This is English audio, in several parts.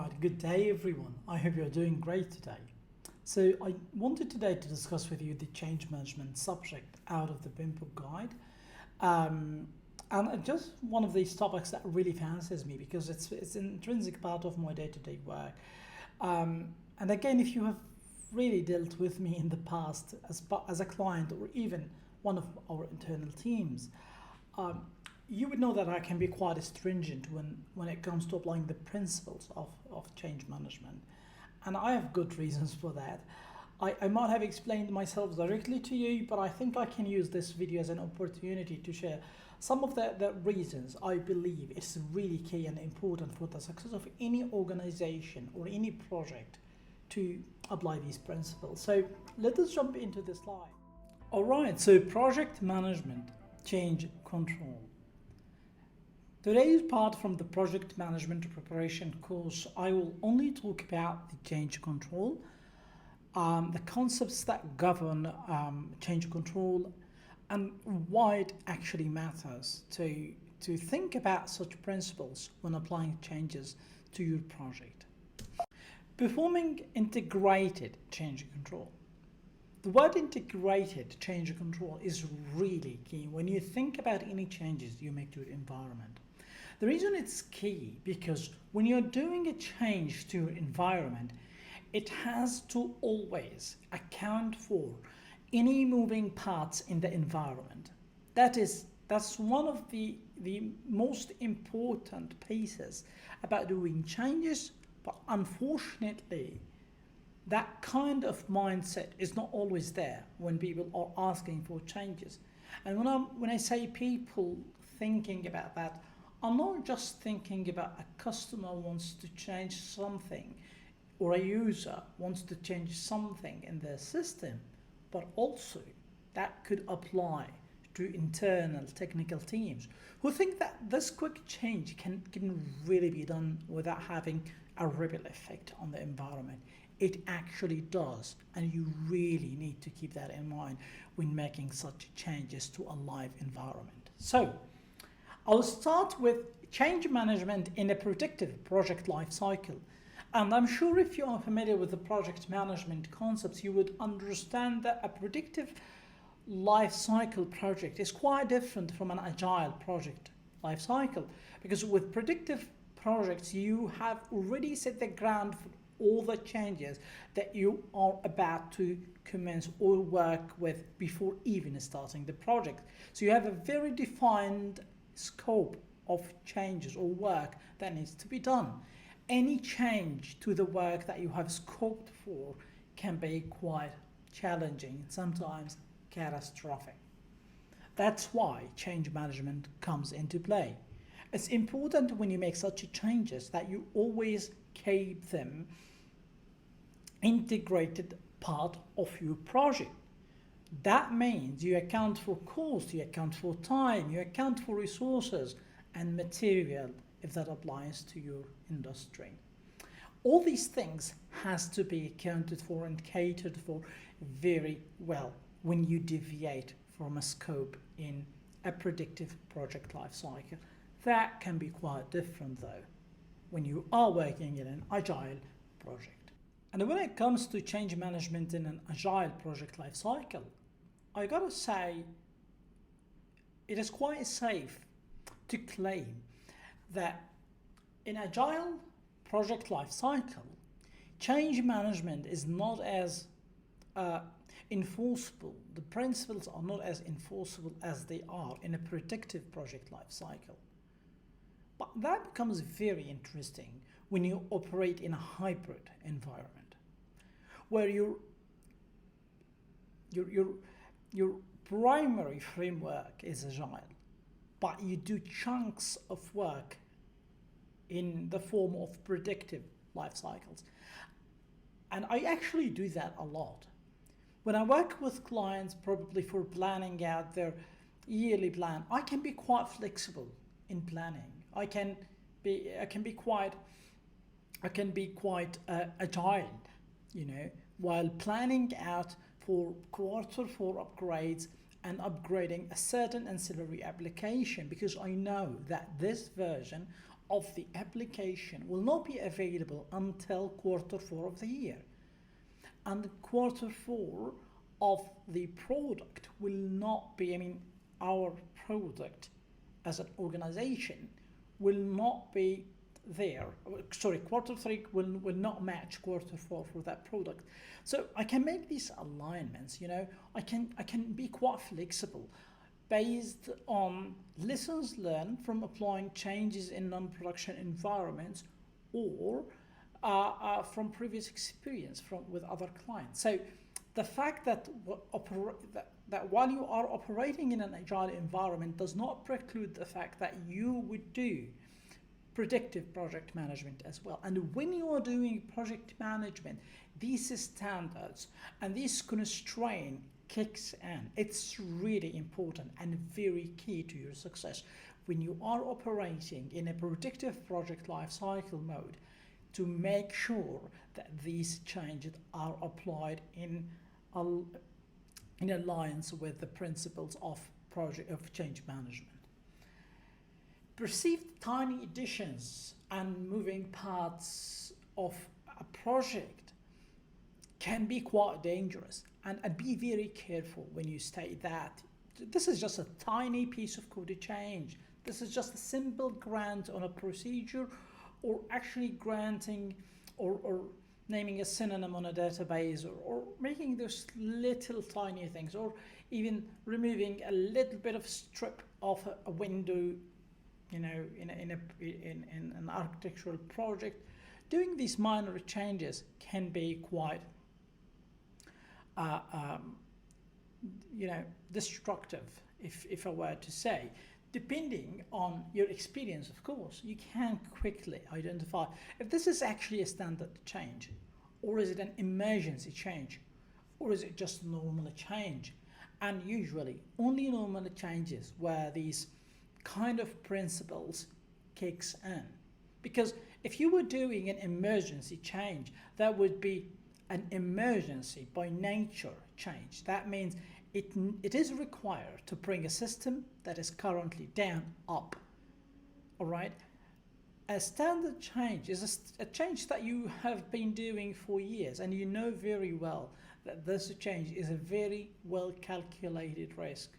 Right, good day everyone. I hope you're doing great today. So I wanted today to discuss with you the change management subject out of the BIM guide. And just one of these topics that really fancies me because it's an intrinsic part of my day-to-day work. And again, if you have really dealt with me in the past as a client or even one of our internal teams, you would know that I can be quite stringent when it comes to applying the principles of change management. And I have good reasons for that. I might have explained myself directly to you, but I think I can use this video as an opportunity to share some of the reasons I believe it's really key and important for the success of any organization or any project to apply these principles. So let us jump into the slide. All right, so project management, change control. Today's part from the project management preparation course, I will only talk about the change control, the concepts that govern change control, and why it actually matters to think about such principles when applying changes to your project. Performing integrated change control. The word integrated change control is really key when you think about any changes you make to your environment. The reason it's key because when you're doing a change to your environment, it has to always account for any moving parts in the environment. That's one of the most important pieces about doing changes, but unfortunately, that kind of mindset is not always there when people are asking for changes. And when I say people thinking about that, I'm not just thinking about a customer wants to change something or a user wants to change something in their system, but also that could apply to internal technical teams who think that this quick change can really be done without having a ripple effect on the environment. It actually does, and you really need to keep that in mind when making such changes to a live environment. So I'll start with change management in a predictive project life cycle. And I'm sure if you are familiar with the project management concepts, you would understand that a predictive life cycle project is quite different from an agile project life cycle, because with predictive projects, you have already set the ground for all the changes that you are about to commence or work with before even starting the project. So you have a very defined scope of changes or work that needs to be done. Any change to the work that you have scoped for can be quite challenging and sometimes catastrophic. That's why change management comes into play. It's important when you make such changes that you always keep them integrated part of your project. That means you account for cost, you account for time, you account for resources and material if that applies to your industry. All these things has to be accounted for and catered for very well when you deviate from a scope in a predictive project life cycle. That can be quite different though when you are working in an agile project. And when it comes to change management in an agile project life cycle, I gotta say it is quite safe to claim that in agile project life cycle, change management is not as enforceable. The principles are not as enforceable as they are in a predictive project life cycle. But that becomes very interesting when you operate in a hybrid environment, where your primary framework is agile, but you do chunks of work in the form of predictive life cycles. And I actually do that a lot. When I work with clients, probably for planning out their yearly plan, I can be quite flexible in planning. I can be quite agile, while planning out for quarter four upgrades and upgrading a certain ancillary application, because I know that this version of the application will not be available until quarter four of the year. And quarter four of the product will not be, our product as an organization will not be there. Sorry, quarter three will not match quarter four for that product. So I can make these alignments, I can be quite flexible based on lessons learned from applying changes in non-production environments or from previous experience with other clients. So the fact that while you are operating in an agile environment does not preclude the fact that you would do predictive project management as well. And when you are doing project management, these standards and this constraint kicks in. It's really important and very key to your success when you are operating in a predictive project lifecycle mode, to make sure that these changes are applied in alliance with the principles of change management. Perceived tiny additions and moving parts of a project can be quite dangerous, and be very careful when you state that this is just a tiny piece of code change. This is just a simple grant on a procedure, or actually granting or naming a synonym on a database, or making those little tiny things, or even removing a little bit of strip of a window, in an architectural project. Doing these minor changes can be quite destructive, if I were to say. Depending on your experience, of course, you can quickly identify if this is actually a standard change, or is it an emergency change, or is it just normal change. And usually only normal changes where these kind of principles kicks in. Because if you were doing an emergency change, that would be an emergency by nature change. That means it is required to bring a system that is currently down up. All right. A standard change is a change that you have been doing for years, and you know very well that this change is a very well calculated risk.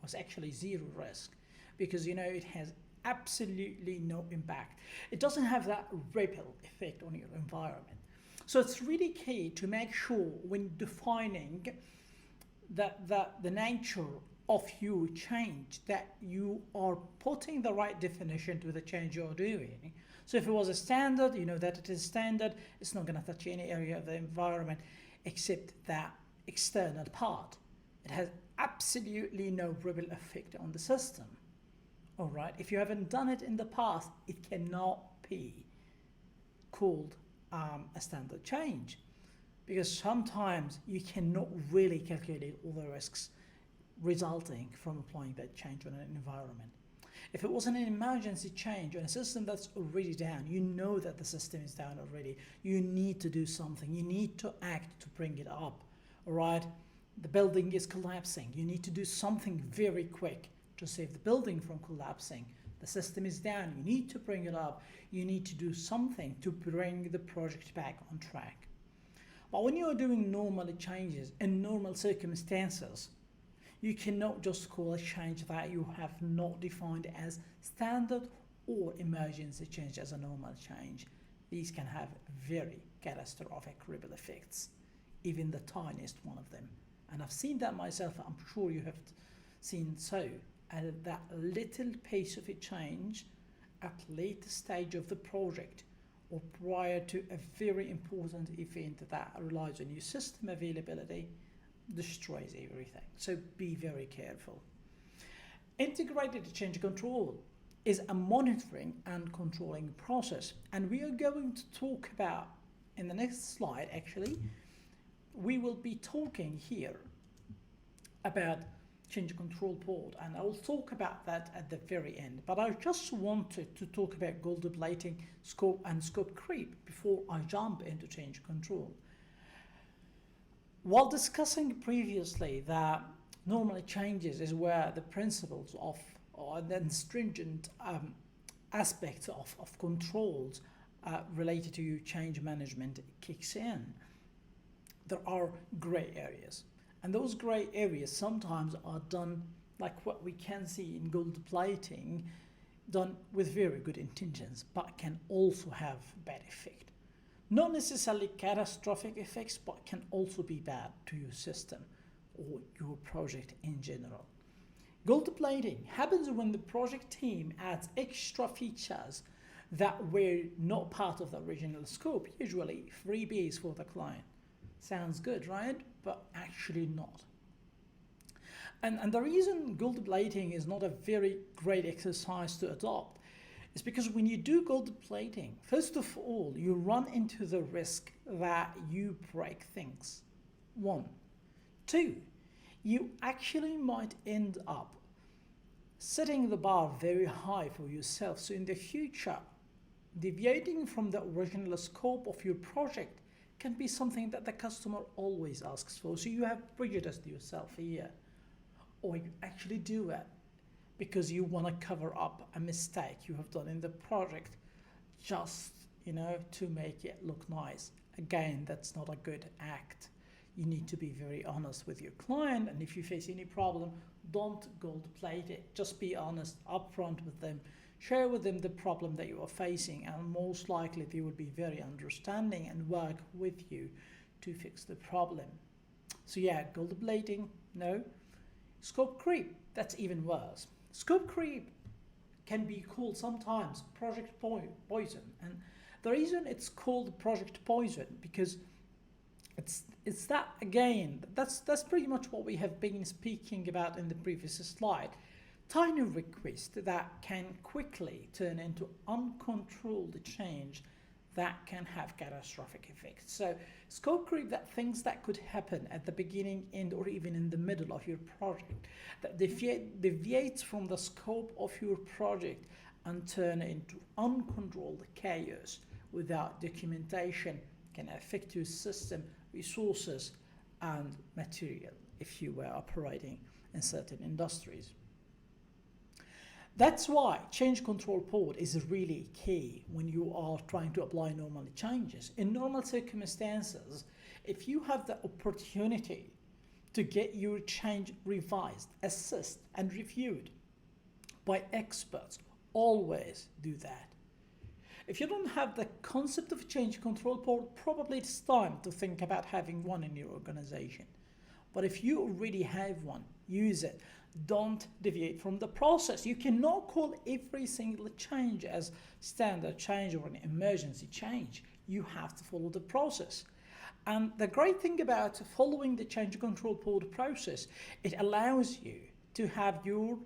It's actually zero risk, because it has absolutely no impact. It doesn't have that ripple effect on your environment. So it's really key to make sure when defining the nature of your change that you are putting the right definition to the change you're doing. So if it was a standard, you know that it is standard, it's not going to touch any area of the environment except that external part. It has absolutely no ripple effect on the system. All right, if you haven't done it in the past, it cannot be called a standard change, because sometimes you cannot really calculate all the risks resulting from applying that change on an environment. If it was an emergency change on a system that's already down, you know that the system is down already. You need to do something. You need to act to bring it up. All right, the building is collapsing. You need to do something very quick to save the building from collapsing. The system is down. You need to bring it up. You need to do something to bring the project back on track. But when you are doing normal changes in normal circumstances, you cannot just call a change that you have not defined as standard or emergency change as a normal change. These can have very catastrophic ripple effects, even the tiniest one of them. And I've seen that myself. I'm sure you have seen so. And that little piece of a change at later stage of the project or prior to a very important event that relies on your system availability destroys everything. So be very careful. Integrated change control is a monitoring and controlling process, and we are going to talk about in the next slide. Actually, we will be talking here about change control board, and I will talk about that at the very end. But I just wanted to talk about gold plating, scope and scope creep before I jump into change control. While discussing previously that normally changes is where the principles of the stringent aspects of controls related to change management kicks in, there are gray areas. And those gray areas sometimes are done like what we can see in gold plating, done with very good intentions, but can also have bad effect. Not necessarily catastrophic effects, but can also be bad to your system or your project in general. Gold plating happens when the project team adds extra features that were not part of the original scope, usually freebies for the client. Sounds good, right? But actually not. And the reason gold plating is not a very great exercise to adopt is because when you do gold plating, first of all, you run into the risk that you break things. One. Two, you actually might end up setting the bar very high for yourself. So in the future, deviating from the original scope of your project can be something that the customer always asks for. So you have prejudiced yourself here, or you actually do it because you want to cover up a mistake you have done in the project, just to make it look nice. Again, that's not a good act. You need to be very honest with your client, and if you face any problem, don't gold plate it. Just be honest upfront with them. Share with them the problem that you are facing, and most likely they will be very understanding and work with you to fix the problem. So yeah, gold plating, no. Scope creep, that's even worse. Scope creep can be called sometimes project poison, and the reason it's called project poison because it's that again. That's pretty much what we have been speaking about in the previous slide. Tiny requests that can quickly turn into uncontrolled change that can have catastrophic effects. So scope creep, that things that could happen at the beginning, end, or even in the middle of your project that deviates from the scope of your project and turn into uncontrolled chaos without documentation, can affect your system, resources, and material if you were operating in certain industries. That's why change control pod is really key when you are trying to apply normal changes. In normal circumstances, if you have the opportunity to get your change revised, assessed, and reviewed by experts, always do that. If you don't have the concept of a change control pod, probably it's time to think about having one in your organization. But if you already have one, use it. Don't deviate from the process. You cannot call every single change as standard change or an emergency change. You have to follow the process. And the great thing about following the change control pod process, it allows you to have your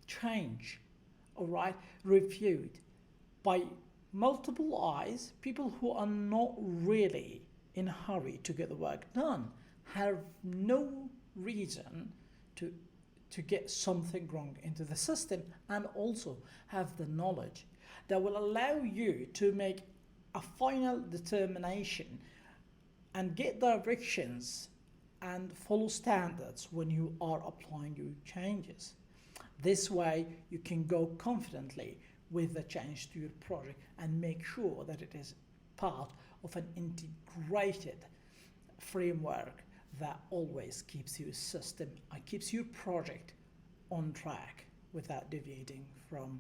change, reviewed by multiple eyes. People who are not really in a hurry to get the work done have no reason to get something wrong into the system, and also have the knowledge that will allow you to make a final determination and get directions and follow standards when you are applying your changes. This way you can go confidently with the change to your project and make sure that it is part of an integrated framework that always keeps your system and keeps your project on track without deviating from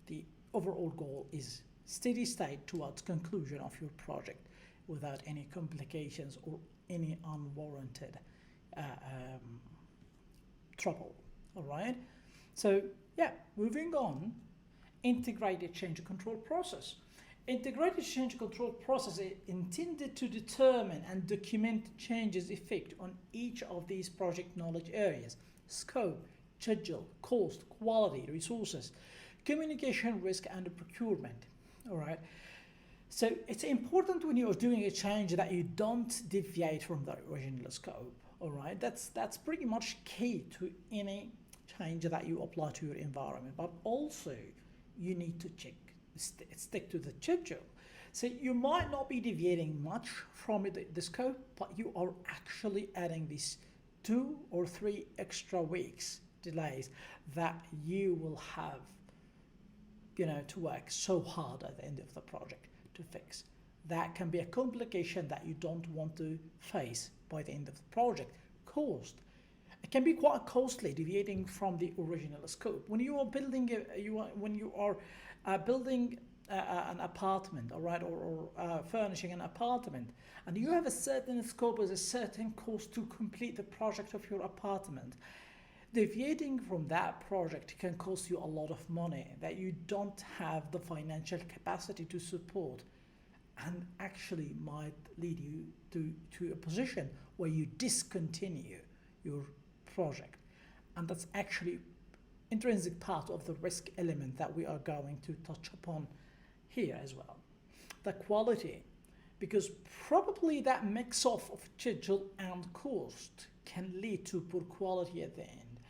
the overall goal is steady state towards conclusion of your project without any complications or any unwarranted trouble. All right, so yeah, moving on. Integrated change control process. Integrated change control process is intended to determine and document changes effect on each of these project knowledge areas: scope, schedule, cost, quality, resources, communication risk, and procurement. All right. So it's important when you're doing a change that you don't deviate from the original scope. All right. That's pretty much key to any change that you apply to your environment. But also, you need to stick to the schedule. So you might not be deviating much from the scope, but you are actually adding these 2 or 3 extra weeks delays that you will have to work so hard at the end of the project to fix. That can be a complication that you don't want to face by the end of the project. Cost. It can be quite costly, deviating from the original scope. When you are building, building an apartment, all right, or furnishing an apartment, and you have a certain scope with a certain cost to complete the project of your apartment. Deviating from that project can cost you a lot of money that you don't have the financial capacity to support, and actually might lead you to a position where you discontinue your project. And that's actually intrinsic part of the risk element that we are going to touch upon here as well. The quality, because probably that mix of schedule and cost can lead to poor quality at the end.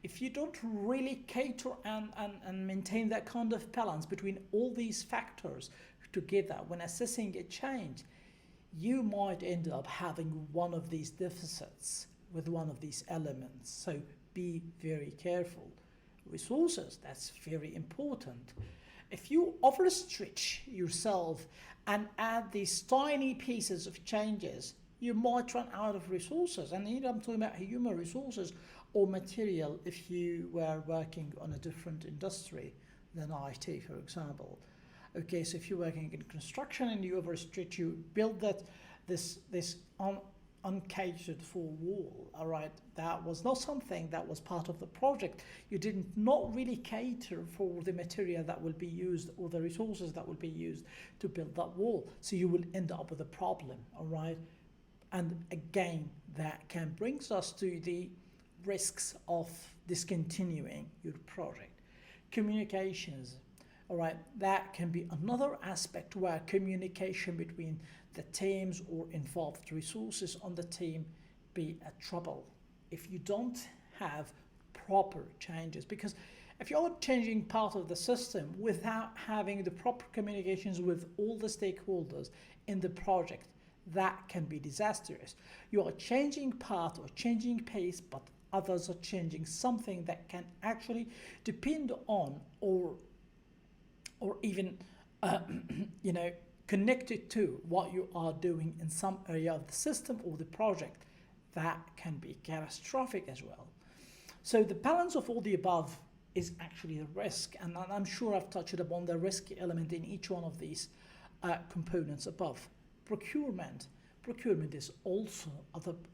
If you don't really cater and maintain that kind of balance between all these factors together when assessing a change, you might end up having one of these deficits with one of these elements. So be very careful. Resources, that's very important. If you overstretch yourself and add these tiny pieces of changes, you might run out of resources. And here I'm talking about human resources or material if you were working on a different industry than IT, for example. Okay, so if you're working in construction and you overstretch, you build this uncatered for wall, all right, that was not something that was part of the project. You did not really cater for the material that will be used or the resources that will be used to build that wall. So you will end up with a problem, all right? And again, that can bring us to the risks of discontinuing your project. Communications, all right, that can be another aspect where communication between the teams or involved resources on the team be a trouble if you don't have proper changes. Because if you're changing part of the system without having the proper communications with all the stakeholders in the project, that can be disastrous. You are changing part or changing pace, but others are changing something that can actually depend on or even connected to what you are doing in some area of the system or the project. That can be catastrophic as well. So the balance of all the above is actually the risk, and I'm sure I've touched upon the risk element in each one of these components above. Procurement is also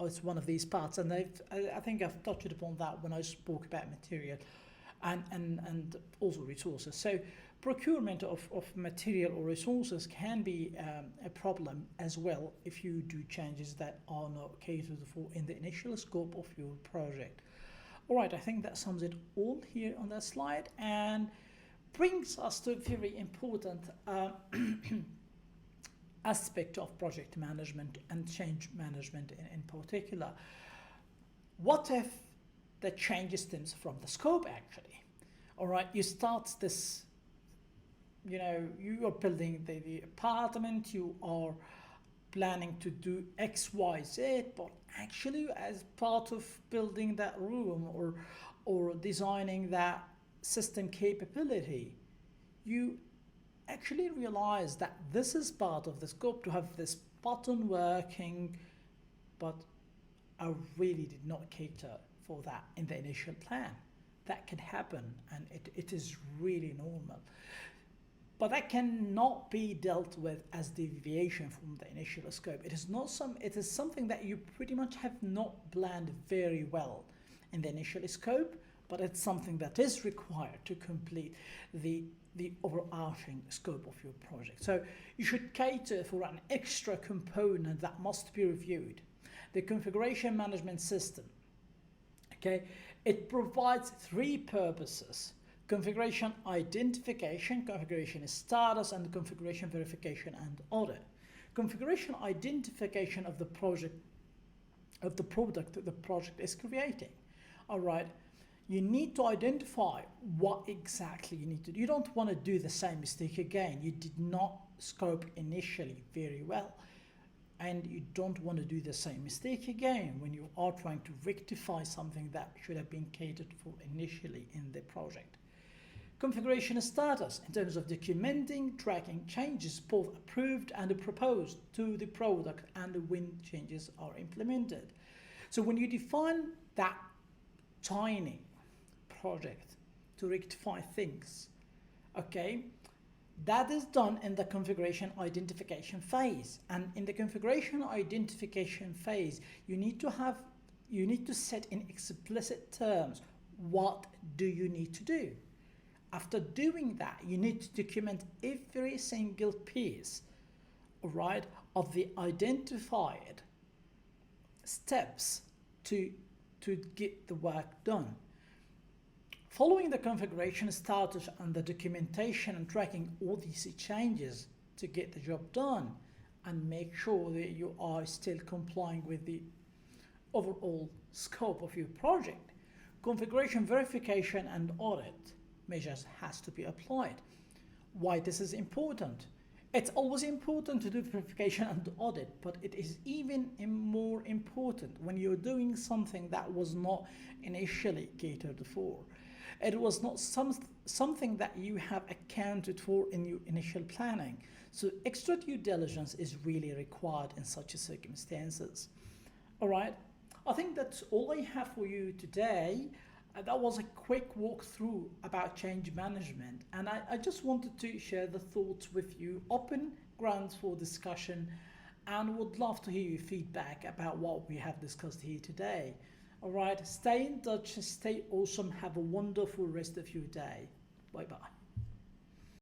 it's one of these parts, and I think I've touched upon that when I spoke about material and also resources. So procurement of material or resources can be a problem as well if you do changes that are not catered for in the initial scope of your project. All right, I think that sums it all here on that slide and brings us to a very important aspect of project management and change management in particular. What if the change stems from the scope actually? All right, you start this, you are building the apartment, you are planning to do X, Y, Z, but actually as part of building that room or designing that system capability, you actually realize that this is part of the scope to have this button working, but I really did not cater for that in the initial plan. That can happen, and it is really normal. But that cannot be dealt with as deviation from the initial scope. It is something that you pretty much have not planned very well in the initial scope, but it's something that is required to complete the overarching scope of your project. So you should cater for an extra component that must be reviewed. The configuration management system, okay, it provides three purposes: configuration identification, configuration status, and configuration verification and audit. Configuration identification of the project, of the product that the project is creating. All right, you need to identify what exactly you need to do. You don't want to do the same mistake again. You did not scope initially very well, and you don't want to do the same mistake again when you are trying to rectify something that should have been catered for initially in the project. Configuration status in terms of documenting, tracking changes both approved and proposed to the product and when changes are implemented. So when you define that tiny project to rectify things, okay, that is done in the configuration identification phase. And in the configuration identification phase, you need to set in explicit terms what do you need to do. After doing that, you need to document every single piece, all right, of the identified steps to get the work done. Following the configuration status and the documentation and tracking all these changes to get the job done, and make sure that you are still complying with the overall scope of your project, configuration verification and audit measures has to be applied. Why this is important? It's always important to do verification and audit, but it is even more important when you're doing something that was not initially catered for. It was not something that you have accounted for in your initial planning. So extra due diligence is really required in such circumstances. All right, I think that's all I have for you today. That was a quick walkthrough about change management, and I just wanted to share the thoughts with you, open grounds for discussion, and would love to hear your feedback about what we have discussed here today. All right, stay in touch, stay awesome, have a wonderful rest of your day. Bye bye.